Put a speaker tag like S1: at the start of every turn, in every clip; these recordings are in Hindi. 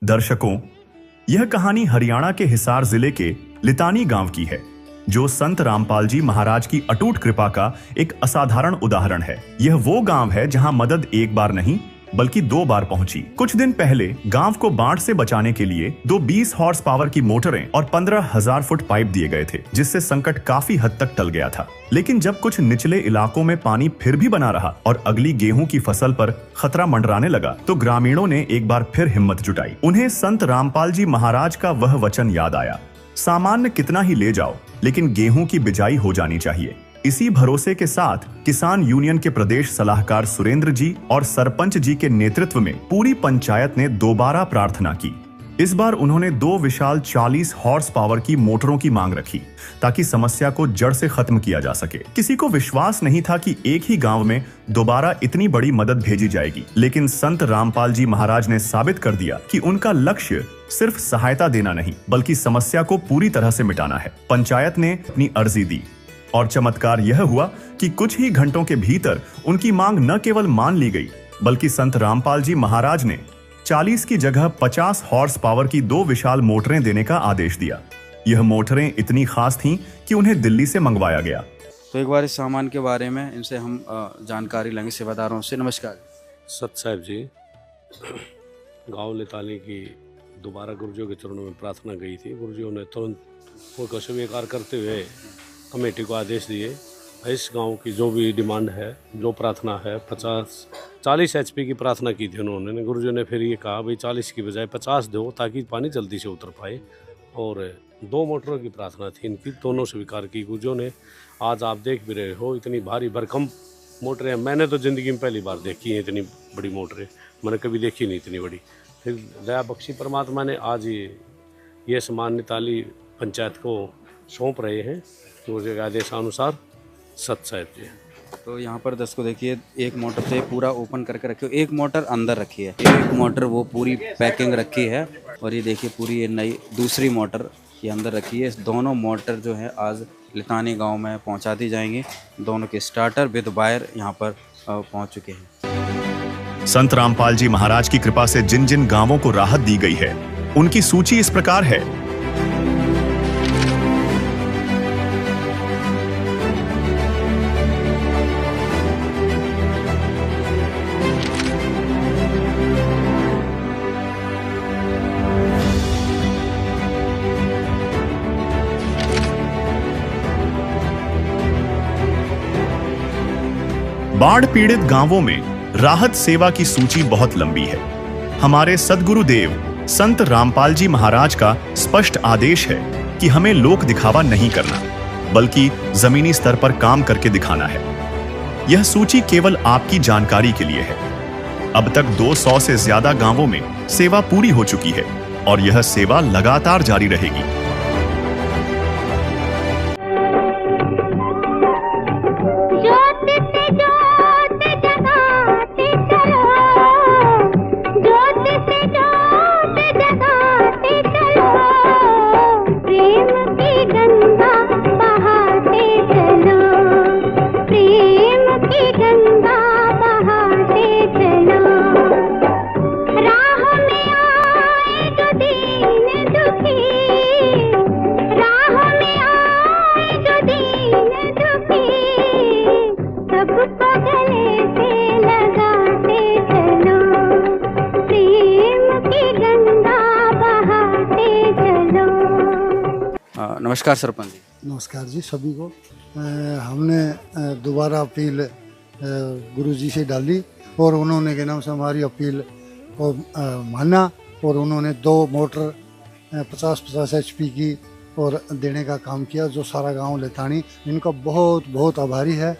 S1: दर्शकों, यह कहानी हरियाणा के हिसार जिले के लितानी गांव की है, जो संत रामपाल जी महाराज की अटूट कृपा का एक असाधारण उदाहरण है। यह वो गांव है जहां मदद एक बार नहीं बल्कि 2 बार पहुंची। कुछ दिन पहले गांव को बाढ़ से बचाने के लिए 2 20 हॉर्स पावर की मोटरें और 15,000 फुट पाइप दिए गए थे, जिससे संकट काफी हद तक टल गया था। लेकिन जब कुछ निचले इलाकों में पानी फिर भी बना रहा और अगली गेहूं की फसल पर खतरा मंडराने लगा, तो ग्रामीणों ने एक बार फिर हिम्मत जुटाई। उन्हें संत रामपाल जी महाराज का वह वचन याद आया, सामान्य कितना ही ले जाओ, लेकिन गेहूं की बिजाई हो जानी चाहिए। इसी भरोसे के साथ किसान यूनियन के प्रदेश सलाहकार सुरेंद्र जी और सरपंच जी के नेतृत्व में पूरी पंचायत ने दोबारा प्रार्थना की। इस बार उन्होंने 2 विशाल 40 हॉर्स पावर की मोटरों की मांग रखी, ताकि समस्या को जड़ से खत्म किया जा सके। किसी को विश्वास नहीं था कि एक ही गांव में दोबारा इतनी बड़ी मदद भेजी जाएगी, लेकिन संत रामपाल जी महाराज ने साबित कर दिया कि उनका लक्ष्य सिर्फ सहायता देना नहीं, बल्कि समस्या को पूरी तरह से मिटाना है। पंचायत ने अपनी अर्जी दी और चमत्कार यह हुआ कि कुछ ही घंटों के भीतर उनकी मांग न केवल मान ली गई, बल्कि संत रामपाल जी महाराज ने 40 की जगह 50 हॉर्स पावर की 2 विशाल मोटरें देने का आदेश दिया। यह मोटरें इतनी खास थीं कि उन्हें दिल्ली से मंगवाया गया।
S2: तो एक बार इस सामान के बारे में इनसे हम जानकारी लेंगे, सेवादारों से। नमस्कार।
S3: सत साहब जी, गांव लितानी की दोबारा गुरुजियों के चरणों में प्रार्थना गई थी। गुरुजियों ने तुरंत को स्वीकार करते हुए कमेटी को आदेश दिए, इस गांव की जो भी डिमांड है, जो प्रार्थना है, 40 HP की प्रार्थना की थी उन्होंने। गुरुजी ने फिर ये कहा भाई 40 की बजाय 50 दो, ताकि पानी जल्दी से उतर पाए। और 2 मोटरों की प्रार्थना थी, इनकी दोनों स्वीकार की गुरुजियों ने। आज आप देख भी रहे हो, इतनी भारी भरकम मोटरें मैंने तो ज़िंदगी में पहली बार देखी हैं। इतनी बड़ी मोटरें मैंने कभी देखी नहीं, इतनी बड़ी। फिर दया बख्शी परमात्मा ने आज ये सामान निताली पंचायत को सौंप रहे हैं, गुरुजी के आदेशानुसार। सत साहब जी,
S2: तो यहाँ पर दर्शकों देखिए, एक मोटर से पूरा ओपन करके रखी हो, एक मोटर अंदर रखी है, एक मोटर वो पूरी पैकिंग रखी है, और ये देखिए पूरी ये नई दूसरी मोटर ये अंदर रखी है। इस दोनों मोटर जो है आज लितानी गांव में पहुंचा दी जाएंगी। दोनों के स्टार्टर विद वायर यहाँ पर पहुंच चुके हैं।
S1: संत रामपाल जी महाराज की कृपा से जिन जिन गांवों को राहत दी गई है, उनकी सूची इस प्रकार है। बाढ़ पीड़ित गांवों में राहत सेवा की सूची बहुत लंबी है। हमारे सद्गुरुदेव संत रामपाल जी महाराज का स्पष्ट आदेश है कि हमें लोक दिखावा नहीं करना, बल्कि जमीनी स्तर पर काम करके दिखाना है। यह सूची केवल आपकी जानकारी के लिए है। अब तक 200 से ज्यादा गांवों में सेवा पूरी हो चुकी है और यह सेवा लगातार जारी रहेगी।
S2: नमस्कार सरपंच जी।
S4: नमस्कार जी सभी को। हमने दोबारा अपील गुरुजी से डाली और उन्होंने के नाम से हमारी अपील को माना, और उन्होंने 2 मोटर 50-50 HP की और देने का काम किया, जो सारा गांव लितानी इनका बहुत बहुत आभारी है।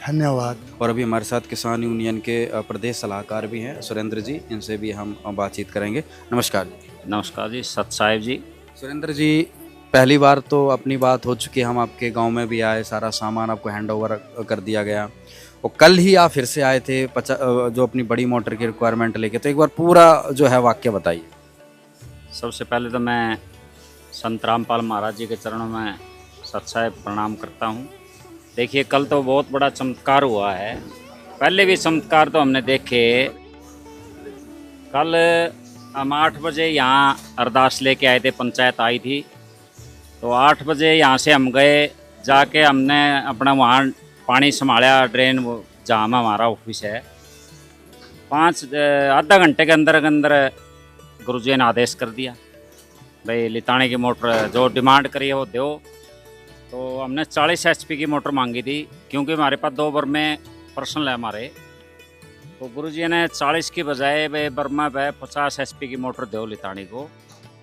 S4: धन्यवाद।
S2: और अभी हमारे साथ किसान यूनियन के प्रदेश सलाहकार भी हैं, सुरेंद्र जी, इनसे भी हम बातचीत करेंगे। नमस्कार जी।
S5: नमस्कार जी, सत साहिब जी।
S2: सुरेंद्र जी, पहली बार तो अपनी बात हो चुकी है, हम आपके गांव में भी आए, सारा सामान आपको हैंड ओवर कर दिया गया, और कल ही आप फिर से आए थे जो अपनी बड़ी मोटर की रिक्वायरमेंट लेके। तो एक बार पूरा जो है वाक्य बताइए।
S5: सबसे पहले तो मैं संत रामपाल महाराज जी के चरणों में सत साहिब प्रणाम करता हूँ। देखिए, कल तो बहुत बड़ा चमत्कार हुआ है, पहले भी चमत्कार तो हमने देखे। कल हम 8 बजे यहाँ अरदास लेके आए थे, पंचायत आई थी, तो 8 बजे यहाँ से हम गए, जाके हमने अपना वहाँ पानी संभाला, ड्रेन वो जहाँ में हमारा ऑफिस है। आधा घंटे के अंदर गुरुजी ने आदेश कर दिया, भाई लितानी की मोटर जो डिमांड करी है वो दो। तो हमने 40 HP की मोटर मांगी थी, क्योंकि हमारे पास 2 बर्मे पर्सनल है हमारे। तो गुरुजी ने 40 की बजाय वे बर्मा पे 50 HP की मोटर दो लितानी को।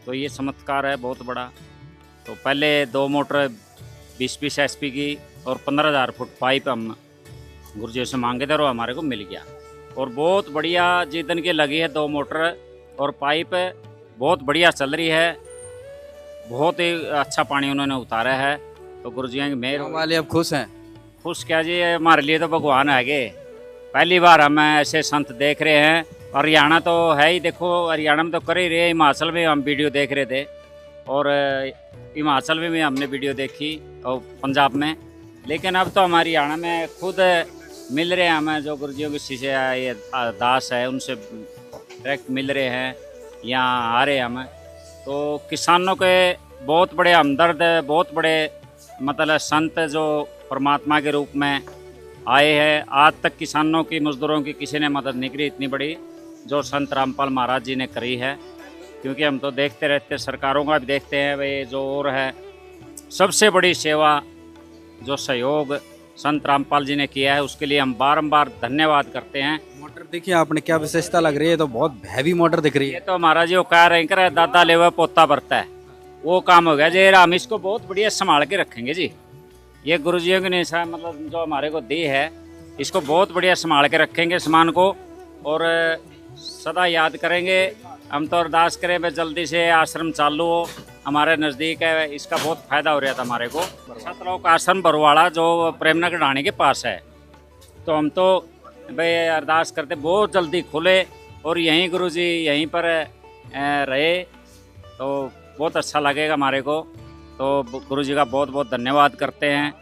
S5: तो ये चमत्कार है बहुत बड़ा। तो पहले 2 मोटर 20-20 HP की और 15,000 फुट पाइप हम गुरुजी से मांगे थे और हमारे को मिल गया। और बहुत बढ़िया जीतन की लगी है 2 मोटर और पाइप बहुत बढ़िया चल रही है, बहुत ही अच्छा पानी उन्होंने उतारा है। तो गुरुजी की मेहर
S2: वाले अब खुश हैं?
S5: खुश क्या जी, हमारे लिए तो भगवान आगे। पहली बार हम ऐसे संत देख रहे हैं। हरियाणा तो है ही, देखो हरियाणा में तो कर ही रहे, हिमाचल में हम वीडियो देख रहे थे और हिमाचल में भी हमने वीडियो देखी और पंजाब में, लेकिन अब तो हमारे हरियाणा में खुद मिल रहे हैं हमें। जो गुरुजियों की शिष्य ये दास है उनसे डायरेक्ट मिल रहे हैं, यहाँ आ रहे हैं हमें। तो किसानों के बहुत बड़े हमदर्द, बहुत बड़े मतलब संत जो परमात्मा के रूप में आए हैं। आज तक किसानों की, मजदूरों की किसी ने मदद नहीं करी इतनी बड़ी जो संत रामपाल महाराज जी ने करी है। क्योंकि हम तो देखते रहते, सरकारों का भी देखते हैं भाई, जो और है सबसे बड़ी सेवा जो सहयोग संत रामपाल जी ने किया है, उसके लिए हम बारंबार धन्यवाद करते हैं।
S2: मोटर देखिए आपने, क्या विशेषता लग रही है, तो बहुत हैवी मोटर दिख रही
S5: ये
S2: है।
S5: तो महाराज जी वो कह रहे हैं दादा ले पोता बरता है, वो काम हो गया जी। हम इसको बहुत बढ़िया संभाल के रखेंगे जी। ये गुरुजियों की निशा मतलब जो हमारे को दी है, इसको बहुत बढ़िया संभाल के रखेंगे सामान को और सदा याद करेंगे। हम तो अरदास करें भाई जल्दी से आश्रम चालू हो, हमारे नज़दीक है, इसका बहुत फ़ायदा हो रहा था हमारे को। सतलोक आश्रम बरवाड़ा जो प्रेमनगर ढाणी के पास है, तो हम तो भाई अरदास करते बहुत जल्दी खुले और यहीं गुरुजी यहीं पर रहे तो बहुत अच्छा लगेगा हमारे को। तो गुरुजी का बहुत बहुत धन्यवाद करते हैं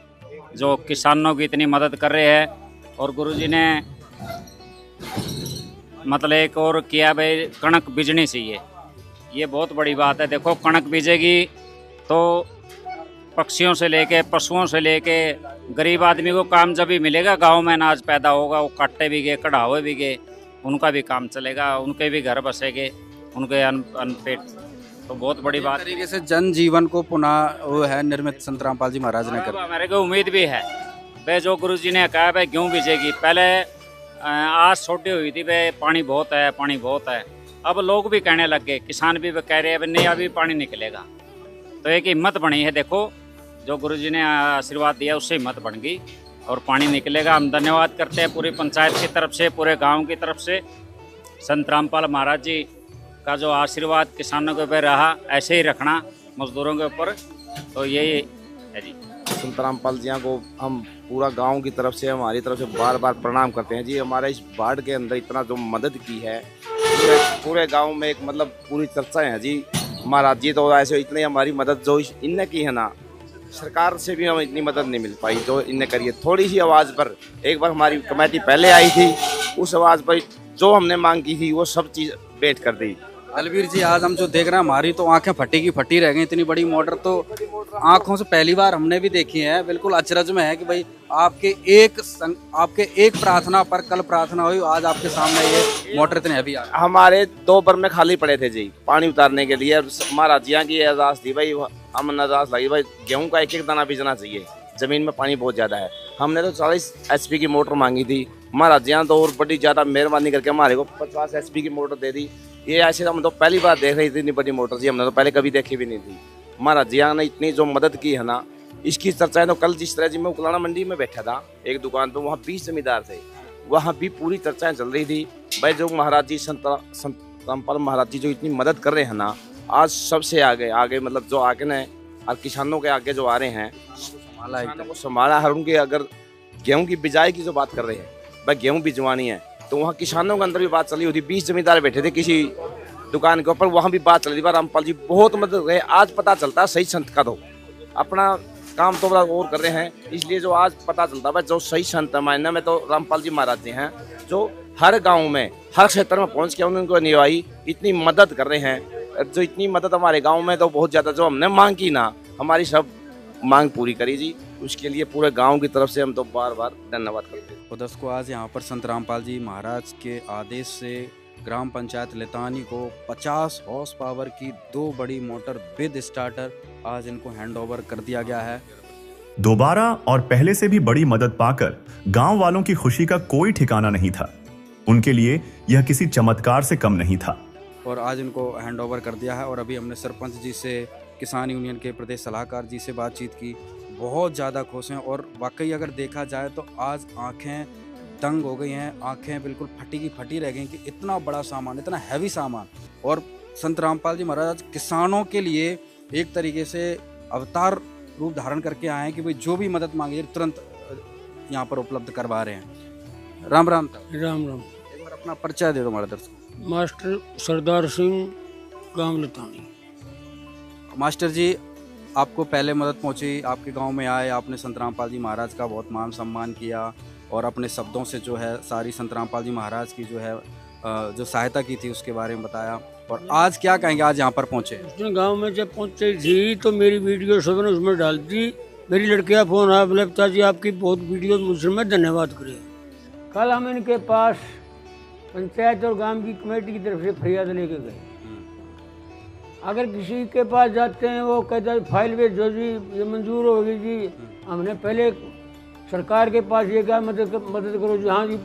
S5: जो किसानों की इतनी मदद कर रहे हैं। और गुरुजी ने मतलब एक और किया भाई, कणक बीजनी चाहिए, ये बहुत बड़ी बात है। देखो कणक बीजेगी तो पक्षियों से लेके, पशुओं से लेके, गरीब आदमी को काम जब भी मिलेगा। गांव में अनाज पैदा होगा, वो काटे भी गए, कढ़ावे भी गए, उनका भी काम चलेगा, उनके भी घर बसेंगे, उनके अनपेट। तो बहुत बड़ी बात
S2: तरीके से जन जीवन को पुनः वो है निर्मित संत रामपाल जी महाराज ने कर।
S5: हमारे को उम्मीद भी है भाई, जो गुरुजी ने कहा भाई गेहूँ बीजेगी। पहले आज छोटी हुई थी भाई, पानी बहुत है, पानी बहुत है। अब लोग भी कहने लग गए, किसान भी कह रहे हैं नहीं अभी पानी निकलेगा। तो एक हिम्मत बनी है, देखो जो गुरुजी ने आशीर्वाद दिया उससे हिम्मत बन गई और पानी निकलेगा। हम धन्यवाद करते हैं पूरी पंचायत की तरफ से, पूरे गांव की तरफ से। संत रामपाल महाराज जी का जो आशीर्वाद किसानों के ऊपर रहा, ऐसे ही रखना मजदूरों के ऊपर। तो यही है जी।
S6: संत रामपाल जी को हम पूरा गांव की तरफ से, हमारी तरफ से बार बार प्रणाम करते हैं जी। हमारे इस बाढ़ के अंदर इतना जो मदद की है, पूरे गांव में एक मतलब पूरी चर्चा है जी। महाराज जी तो ऐसे इतनी हमारी मदद जो इनने की है ना, सरकार से भी हमें इतनी मदद नहीं मिल पाई जो इनने करी है। थोड़ी सी आवाज़ पर एक बार हमारी कमेटी पहले आई थी, उस आवाज़ पर जो हमने मांग की थी वो सब चीज़ भेंट कर दी।
S2: अलवीर जी आज हम जो देख रहे हैं, हमारी तो आंखें फटी की फटी रह गई। इतनी बड़ी मोटर तो आंखों से पहली बार हमने भी देखी है। बिल्कुल अचरज में है कि भाई आपके एक प्रार्थना पर कल प्रार्थना हुई, आज आपके सामने ये मोटर इतने हैवी आ।
S6: हमारे 2 बर्मे खाली पड़े थे जी पानी उतारने के लिए। महाराज जी की आजाद थी भाई, हम आजाद लगी भाई गेहूँ का एक दाना बीजना चाहिए, जमीन में पानी बहुत ज़्यादा है। हमने तो 40 HP की मोटर मांगी थी। महाराज जी तो और बड़ी ज़्यादा मेहरबानी करके हमारे को 50 HP की मोटर दे दी। ये ऐसे हम तो पहली बार देख रहे थे इतनी बड़ी मोटर जी, हमने तो पहले कभी देखी भी नहीं थी। महाराज जी ने इतनी जो मदद की है ना, इसकी चर्चाएं तो कल जिस तरह जी मैं उकलाना मंडी में बैठा था एक दुकान पे, वहाँ 20 जमींदार थे, वहाँ भी पूरी चर्चाएं चल रही थी भाई जो महाराज जी संत रामपाल महाराज जी जो इतनी मदद कर रहे हैं ना, आज सबसे आगे मतलब जो आगे न और किसानों के आगे जो आ रहे हैं, किसानों को संभाला है। उनके अगर गेहूँ की बिजाई की जो बात कर रहे हैं भाई, गेहूँ बिजवानी है, तो वहाँ किसानों के अंदर भी बात चली होती। 20 जमींदार बैठे थे किसी दुकान के ऊपर, वहाँ भी बात चल रही थी। रामपाल जी बहुत मदद रहे। आज पता चलता है सही संत का, तो अपना काम तो बड़ा और कर रहे हैं, इसलिए जो आज पता चलता है जो सही संत है मायने में तो रामपाल जी महाराज जी हैं, जो हर गांव में, हर क्षेत्र में पहुंच के उनको निभाई, इतनी मदद कर रहे हैं। जो इतनी मदद हमारे गांव में तो बहुत ज़्यादा, जो हमने मांग की ना, हमारी सब मांग पूरी करी जी। उसके लिए पूरे गांव की तरफ से हम तो बार बार धन्यवाद करते हैं।
S2: और दोस्तों आज यहाँ पर संत रामपाल जी महाराज के आदेश से ग्राम पंचायत लितानी को 50 हॉर्स पावर की 2 बड़ी मोटर विद स्टार्टर आज इनको हैंड ओवर कर दिया गया है।
S1: दोबारा और पहले से भी बड़ी मदद पाकर गांव वालों की खुशी का कोई ठिकाना नहीं था। उनके लिए यह किसी चमत्कार से कम नहीं था।
S2: और आज इनको हैंड ओवर कर दिया है। और अभी हमने सरपंच जी से, किसान यूनियन के प्रदेश सलाहकार जी से बातचीत की, बहुत ज़्यादा खुश हैं। और वाकई अगर देखा जाए तो आज आंखें दंग हो गई हैं, आंखें बिल्कुल फटी की फटी रह गई कि इतना बड़ा सामान, इतना हैवी सामान। और संत रामपाल जी महाराज किसानों के लिए एक तरीके से अवतार रूप धारण करके आए हैं कि भाई जो भी मदद मांगिए तुरंत यहाँ पर उपलब्ध करवा रहे हैं। राम राम।
S7: राम राम।
S2: एक बार अपना परिचय दे दो हमारे दर्शकों।
S7: मास्टर सरदार सिंह, गांव लितानी।
S2: मास्टर जी, आपको पहले मदद पहुंची, आपके गांव में आए, आपने संत रामपाल जी महाराज का बहुत मान सम्मान किया और अपने शब्दों से जो है सारी संत रामपाल जी महाराज की जो है जो सहायता की थी उसके बारे में बताया। और आज क्या कहेंगे, आज यहाँ पर पहुंचे?
S7: उसने गांव में जब पहुंचे थी तो मेरी वीडियो सबने उसमें डाल दी। मेरी लड़कियां फोन आया, बोले पिताजी आपकी बहुत वीडियो, मुझसे मैं धन्यवाद करे। कल हम इनके पास पंचायत और गांव की कमेटी की तरफ से फरियाद लेके गए। अगर किसी के पास जाते हैं वो कहता है फाइल भेजो जी, ये मंजूर होगी जी। हमने पहले सरकार के पास ये कहा मदद करो जी, हाँ जी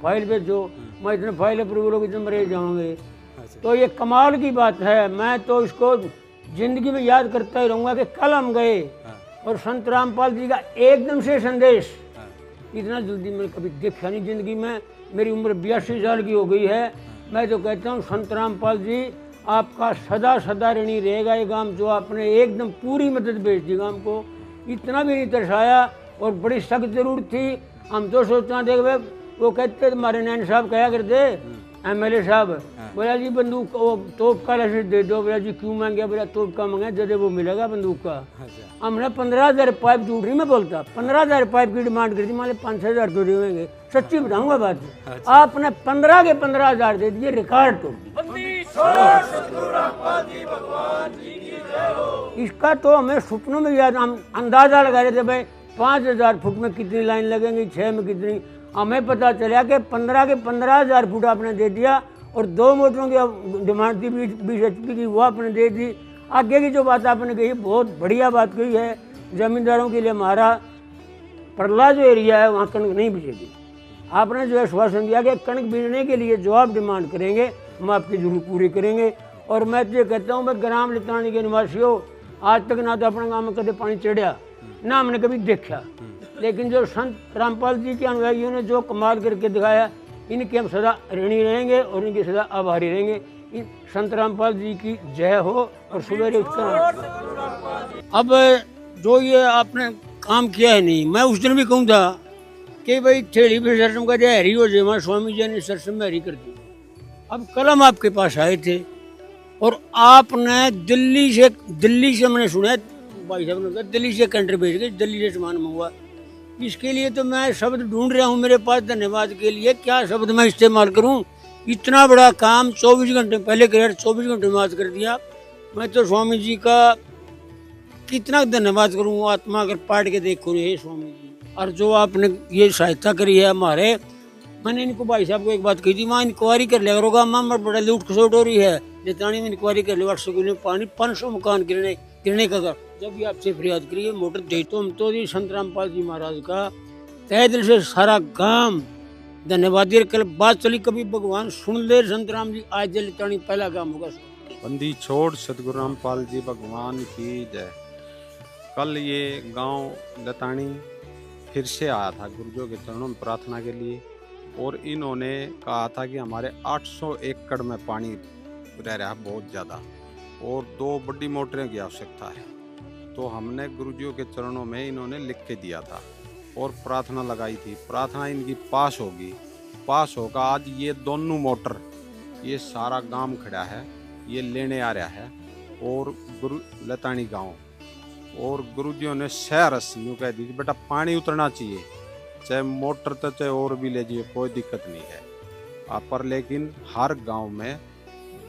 S7: फाइल भेजो, मैं इतने फाइल अप्रूवल होगी तो मरे जाऊँगे। तो ये कमाल की बात है। मैं तो इसको जिंदगी में याद करता ही रहूँगा कि कल हम गए और संत रामपाल जी का एकदम से संदेश इतना जल्दी मैंने कभी देखा नहीं जिंदगी में। मेरी उम्र 82 साल की हो गई है। मैं तो कहता हूँ संत रामपाल जी आपका सदा सदा ऋणी रहेगा ये गांव, जो आपने एकदम पूरी मदद भेज दी गांव को। इतना भी नहीं तरसाया और बड़ी सख्त जरूरत थी। हम तो सोचना देख भाई, वो कहते तुम्हारे नैन साहब कहा करते MLA साहब, बोला जी बंदूक वो तोप का लाइसेंस दे दो। बोला जी क्यों मांगे? बोला तोप का मांगे, जब वो मिलेगा बंदूक का। हमने 15,000 पाइप, झूठ नहीं मैं बोलता, 15,000 पाइप की डिमांड कर दी। मान 5,000 तो देंगे, सच्ची बताऊंगा बात। आपने 15 के 15,000 दे दिए, रिकॉर्ड तोड़ दिया। इसका तो हमें सपनों में याद, हम अंदाजा लगा रहे थे भाई 5,000 फुट में कितनी लाइन लगेंगी, 6 में कितनी। हमें पता चला कि 15 के 15,000 फुट आपने दे दिया और 2 मोटरों की डिमांड थी 20 HP की, वो आपने दे दी। आगे की जो बात आपने कही बहुत बढ़िया बात कही है। जमींदारों के लिए हमारा परला जो एरिया है वहाँ कणक नहीं बिजेगी। आपने जो आश्वासन दिया कि कणक बीजने के लिए जो आप डिमांड करेंगे हम आपकी जरूर पूरी करेंगे। और मैं तो ये कहता हूँ, मैं ग्राम लितानी के निवासी हो, आज तक ना तो अपने गाँव में कभी पानी चढ़िया ना हमने कभी देखा, लेकिन जो संत रामपाल जी के अनुयायियों ने जो कमाल करके दिखाया, इनके हम सदा ऋणी रहेंगे और इनके सदा आभारी रहेंगे। इन संत रामपाल जी की जय हो। और सवेरे अब जो ये आपने काम किया है नहीं, मैं उस दिन भी कहूँ था कि भाई थेड़ी पे सरसम का जो हरी हो जाए, वहाँ स्वामी जी ने सरसम में हरी कर दी। अब कल हम आपके पास आए थे और आपने दिल्ली से मैंने सुना है, भाई साहब ने कहा दिल्ली से कंट्री भेज गए, दिल्ली से सामान मंगवा। इसके लिए तो मैं शब्द ढूंढ रहा हूँ मेरे पास धन्यवाद के लिए। क्या शब्द मैं इस्तेमाल करूँ? इतना बड़ा काम 24 घंटे पहले कर 24 घंटे में आज कर दिया। मैं तो स्वामी जी का कितना धन्यवाद करूँ, आत्मा अगर पाट के देखो ये स्वामी जी। और जो आपने ये सहायता करी है हमारे, मैंने इनको भाई साहब को एक बात कही थी, वहाँ इंक्वायरी कर लिया करोगा, मां बड़ा लूट खसोट हो रही है, लितानी में इंक्वायरी कर लिया। 800 किलो पानी 500 मकान गिरने का। जब भी आपसे फरियाद करिए मोटर दे, तो हम तो जी संत रामपाल जी महाराज का तहे दिल से सारा गांव धन्यवाद। कल बात चली कभी भगवान सुन ले संत राम जी, आज जल लितानी पहला काम होगा।
S8: बंदी छोड़ सतगुरु रामपाल जी भगवान की जय। कल ये गांव लितानी फिर से आया था गुरुजों के चरणों में प्रार्थना के लिए, और इन्होंने कहा था कि हमारे 800 एकड़ में पानी रह रहा है बहुत ज़्यादा और 2 बड़ी मोटरें की आवश्यकता है। तो हमने गुरुजियों के चरणों में इन्होंने लिख के दिया था और प्रार्थना लगाई थी। प्रार्थना इनकी पास होगी, पास होगा। आज ये दोनों मोटर, ये सारा गांव खड़ा है, ये लेने आ रहा है। और गुरु लितानी गांव और गुरुजियों ने शहरस यूँ कह दी बेटा पानी उतरना चाहिए, चाहे मोटर तो चाहे और भी ले जाइए, कोई दिक्कत नहीं है। पर लेकिन हर गांव में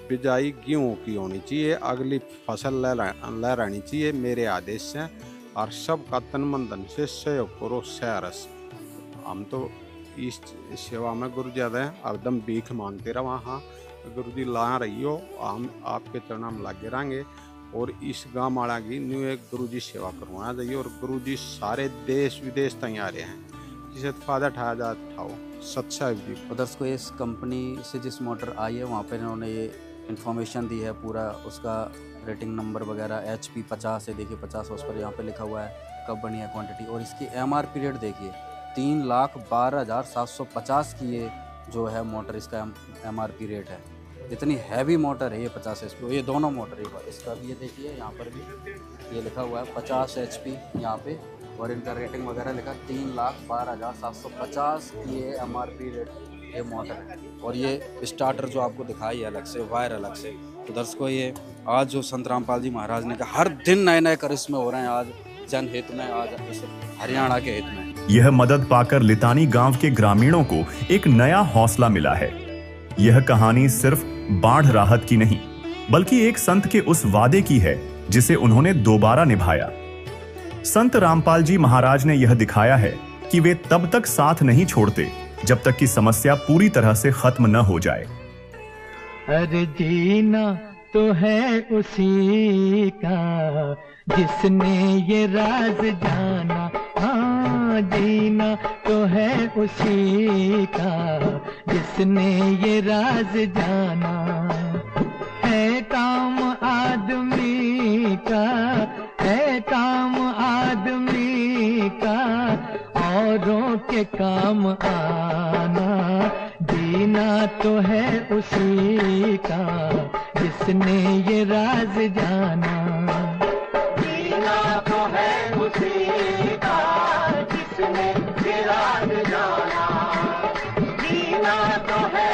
S8: बिजाई गेहूँ की होनी चाहिए, अगली फसल लहरानी चाहिए मेरे आदेश से, और सबका तन मन धन से सहयोग करो सहरस। हम तो इस सेवा में गुरु ज्यादा है, एकदम भीख मांगते रहो, हाँ गुरु जी ला रही हो, हम आपके चरणों में लागे रहेंगे। और इस गाँव माड़ा की न्यू एक गुरु जी सेवा करवाना चाहिए, और गुरु जी सारे देश विदेश तक आ रहे हैं, जिसे फायदा उठाया जाता हो। सच्चा जी
S2: दर्शकों, इस कंपनी से जिस मोटर आई है वहाँ पर इन्होंने ये इन्फॉर्मेशन दी है, पूरा उसका रेटिंग नंबर वगैरह HP 50 है, देखिए 50 उस पर यहाँ पे लिखा हुआ है कब बनी है क्वांटिटी। और इसकी MRP रेट देखिए 3,12,750 की ये जो है मोटर, इसका MRP रेट है। इतनी हैवी मोटर है ये 50 HP, ये दोनों मोटर है। इसका भी ये देखिए यहाँ पर भी ये लिखा हुआ है 50 HP यहाँ पे, और इनका रेटिंग वगैरह लिखा 3,12,750 की ये MRP रेट ये मोटर है। और ये स्टार्टर जो आपको दिखाई अलग से, वायर अलग से। तो दर्शकों, ये आज जो संत रामपाल जी महाराज ने कहा, हर दिन नए नए करिश्मे हो रहे हैं आज जनहित में, आज इस हरियाणा के हित में।
S1: यह मदद पाकर लितानी गांव के ग्रामीणों को एक नया हौसला मिला है। यह कहानी सिर्फ बाढ़ राहत की नहीं, बल्कि एक संत के उस वादे की है जिसे उन्होंने दोबारा निभाया। संत रामपाल जी महाराज ने यह दिखाया है कि वे तब तक साथ नहीं छोड़ते जब तक कि समस्या पूरी तरह से खत्म न हो जाए।
S9: अरे जीना तो है उसी का जिसने ये राज जाना, हाँ जीना तो है उसी का जिसने ये राज जाना। है काम आदमी का, है काम आदमी का औरों के काम आना। जीना तो है उसी का जिसने ये राज जाना। जीना तो है उसी का जिसने ये राज जाना। जीना तो है